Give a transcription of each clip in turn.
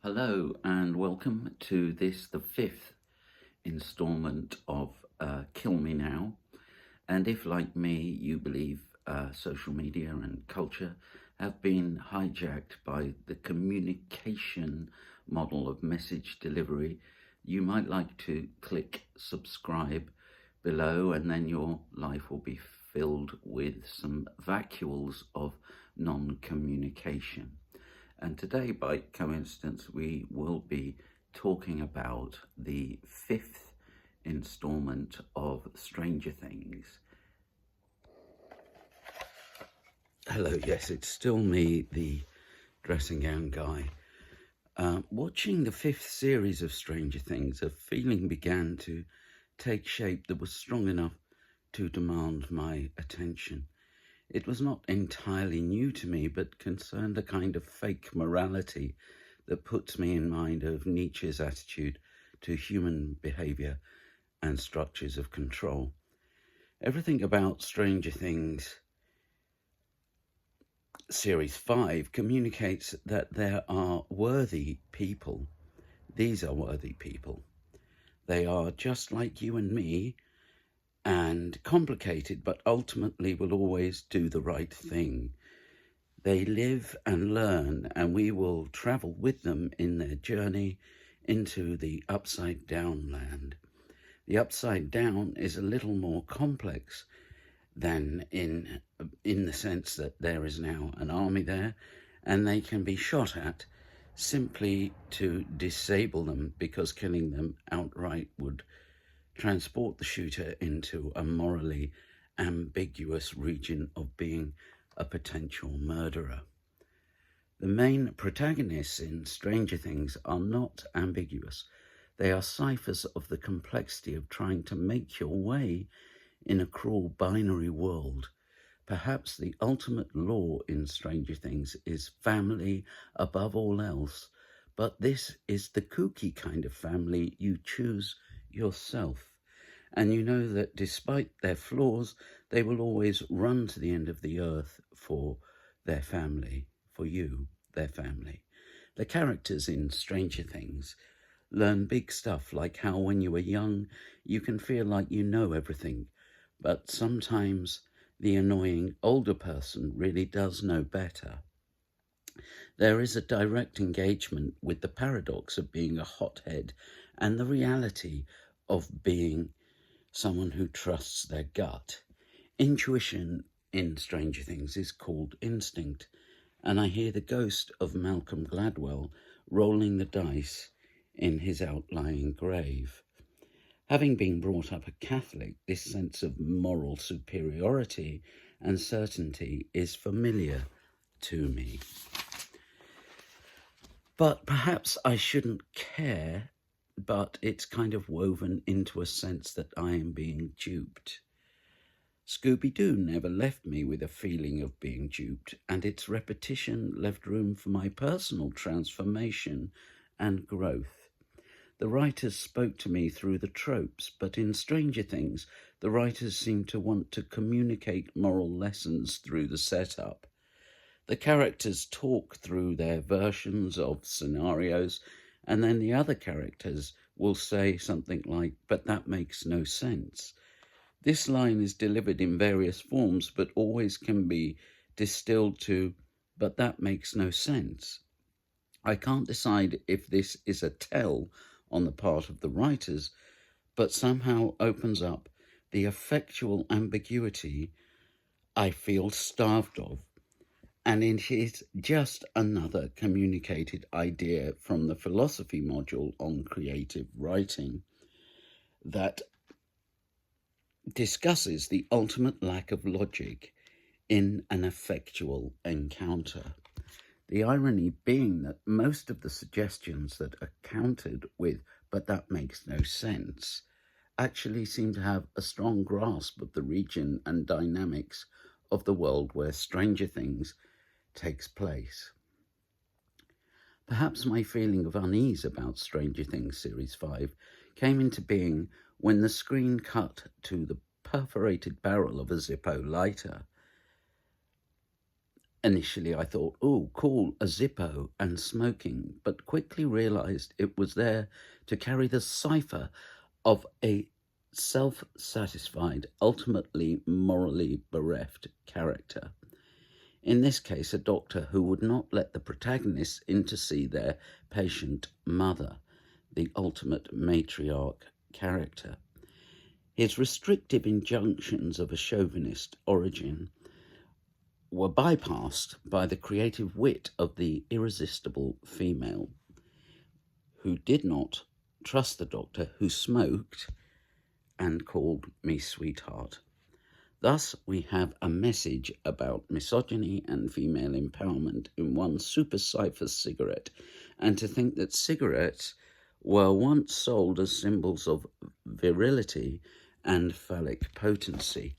Hello and welcome to the fifth installment of Kill Me Now. And if, like me, you believe social media and culture have been hijacked by the communication model of message delivery, you might like to click subscribe below, and then your life will be filled with some vacuoles of non-communication. And today, by coincidence, we will be talking about the fifth installment of Stranger Things. Hello, yes, it's still me, the dressing gown guy. Watching the fifth series of Stranger Things, a feeling began to take shape that was strong enough to demand my attention. It was not entirely new to me, but concerned a kind of fake morality that puts me in mind of Nietzsche's attitude to human behavior and structures of control. Everything about Stranger Things Series 5 communicates that there are worthy people. These are worthy people. They are just like you and me, and complicated, but ultimately will always do the right thing. They live and learn, and we will travel with them in their journey into the upside down land. The upside down is a little more complex than in the sense that there is now an army there, and they can be shot at simply to disable them, because killing them outright would transport the shooter into a morally ambiguous region of being a potential murderer. The main protagonists in Stranger Things are not ambiguous. They are ciphers of the complexity of trying to make your way in a cruel binary world. Perhaps the ultimate law in Stranger Things is family above all else, but this is the kooky kind of family you choose yourself. And you know that despite their flaws, they will always run to the end of the earth for their family, for you, their family. The characters in Stranger Things learn big stuff, like how when you are young, you can feel like you know everything, but sometimes the annoying older person really does know better. There is a direct engagement with the paradox of being a hothead and the reality of being someone who trusts their gut. Intuition in Stranger Things is called instinct, and I hear the ghost of Malcolm Gladwell rolling the dice in his outlying grave. Having been brought up a Catholic, this sense of moral superiority and certainty is familiar to me. But perhaps I shouldn't care, but it's kind of woven into a sense that I am being duped. Scooby-Doo never left me with a feeling of being duped, and its repetition left room for my personal transformation and growth. The writers spoke to me through the tropes, but in Stranger Things, the writers seem to want to communicate moral lessons through the setup. The characters talk through their versions of scenarios, and then the other characters will say something like, "But that makes no sense." This line is delivered in various forms, but always can be distilled to, "But that makes no sense." I can't decide if this is a tell on the part of the writers, but somehow opens up the effectual ambiguity I feel starved of. And it is just another communicated idea from the philosophy module on creative writing that discusses the ultimate lack of logic in an effectual encounter. The irony being that most of the suggestions that are countered with, "but that makes no sense," actually seem to have a strong grasp of the region and dynamics of the world where Stranger Things takes place. Perhaps my feeling of unease about Stranger Things Series 5 came into being when the screen cut to the perforated barrel of a Zippo lighter. Initially, I thought, oh, cool, a Zippo and smoking, but quickly realized it was there to carry the cipher of a self-satisfied, ultimately morally bereft character. In this case, a doctor who would not let the protagonists in to see their patient mother, the ultimate matriarch character. His restrictive injunctions of a chauvinist origin were bypassed by the creative wit of the irresistible female who did not trust the doctor, who smoked and called me sweetheart. Thus, we have a message about misogyny and female empowerment in one super cipher cigarette, and to think that cigarettes were once sold as symbols of virility and phallic potency.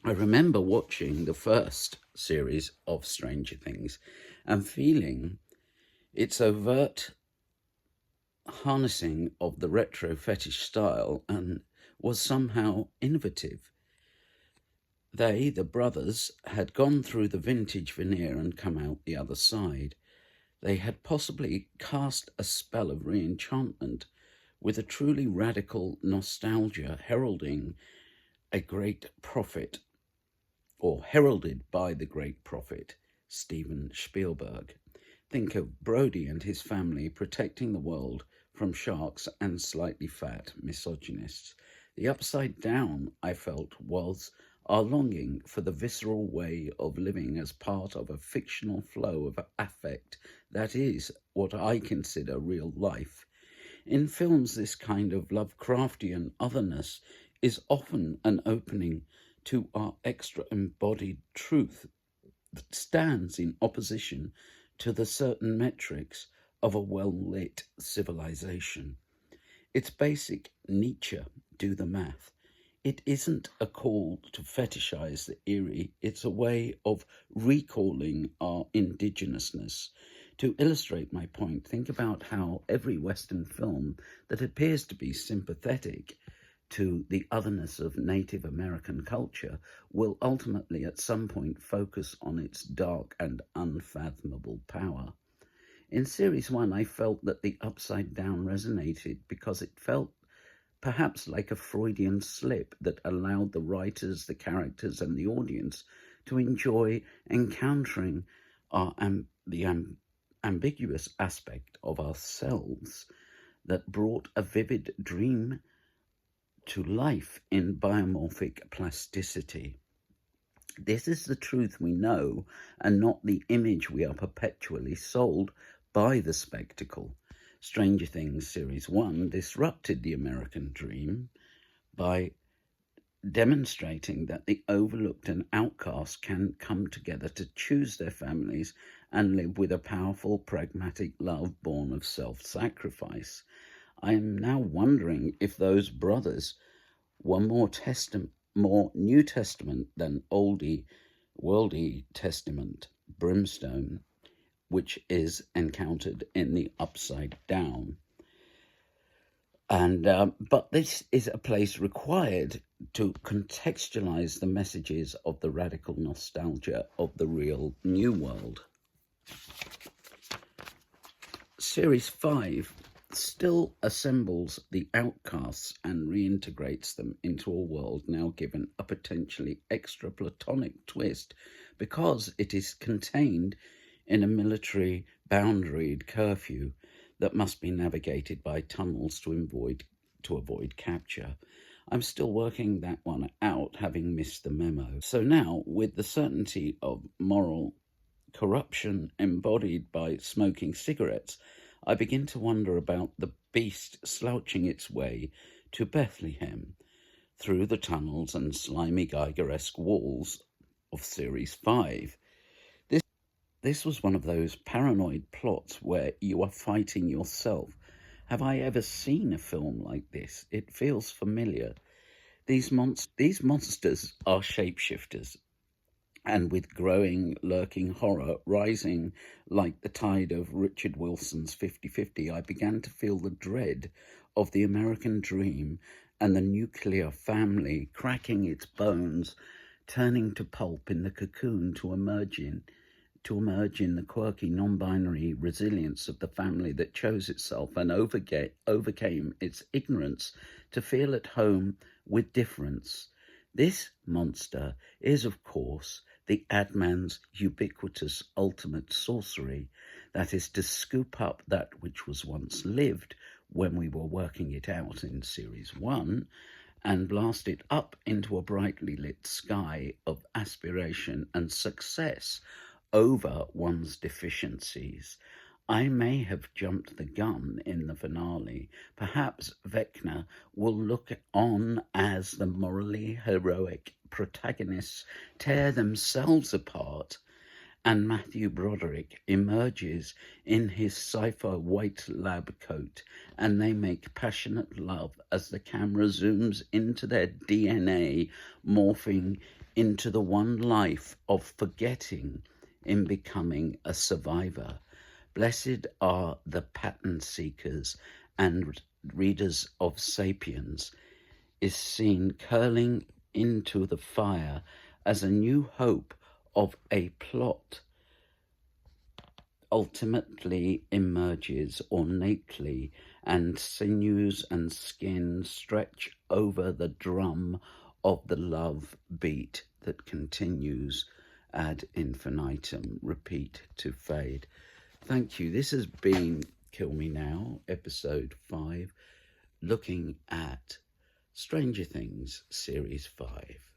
I remember watching the first series of Stranger Things and feeling its overt harnessing of the retro fetish style and was somehow innovative. They, the brothers, had gone through the vintage veneer and come out the other side. They had possibly cast a spell of re-enchantment with a truly radical nostalgia heralding a great prophet, or heralded by the great prophet, Steven Spielberg. Think of Brody and his family protecting the world from sharks and slightly fat misogynists. The upside down, I felt, was our longing for the visceral way of living as part of a fictional flow of affect that is what I consider real life. In films, this kind of Lovecraftian otherness is often an opening to our extra embodied truth that stands in opposition to the certain metrics of a well-lit civilization. It's basic Nietzsche, do the math. It isn't a call to fetishize the eerie, it's a way of recalling our indigenousness. To illustrate my point, think about how every Western film that appears to be sympathetic to the otherness of Native American culture will ultimately at some point focus on its dark and unfathomable power. In Series 1, I felt that the upside down resonated because it felt perhaps like a Freudian slip that allowed the writers, the characters, and the audience to enjoy encountering the ambiguous aspect of ourselves that brought a vivid dream to life in biomorphic plasticity. This is the truth we know and not the image we are perpetually sold by the spectacle. Stranger Things Series 1 disrupted the American dream by demonstrating that the overlooked and outcast can come together to choose their families and live with a powerful, pragmatic love born of self-sacrifice. I am now wondering if those brothers were more New Testament than oldie, worldy Testament brimstone, which is encountered in the upside down. But this is a place required to contextualize the messages of the radical nostalgia of the real new world. Series 5 still assembles the outcasts and reintegrates them into a world now given a potentially extra platonic twist because it is contained in a military boundaried curfew that must be navigated by tunnels to avoid capture. I'm still working that one out, having missed the memo. So now, with the certainty of moral corruption embodied by smoking cigarettes, I begin to wonder about the beast slouching its way to Bethlehem through the tunnels and slimy Geiger-esque walls of Series 5. This was one of those paranoid plots where you are fighting yourself. Have I ever seen a film like this? It feels familiar. These monsters are shapeshifters, and with growing, lurking horror rising like the tide of Richard Wilson's 50-50, I began to feel the dread of the American dream and the nuclear family cracking its bones, turning to pulp in the cocoon to emerge in the quirky non-binary resilience of the family that chose itself and overcame its ignorance to feel at home with difference. This monster is, of course, the ad man's ubiquitous ultimate sorcery, that is to scoop up that which was once lived when we were working it out in Series 1 and blast it up into a brightly lit sky of aspiration and success over one's deficiencies. I may have jumped the gun in the finale. Perhaps Vecna will look on as the morally heroic protagonists tear themselves apart, and Matthew Broderick emerges in his sci-fi white lab coat, and they make passionate love as the camera zooms into their DNA, morphing into the one life of forgetting in becoming a survivor. Blessed are the pattern seekers and readers of Sapiens is seen curling into the fire as a new hope of a plot ultimately emerges ornately, and sinews and skin stretch over the drum of the love beat that continues ad infinitum, repeat to fade. Thank you. This has been Kill Me Now, episode 5, looking at Stranger Things, series 5.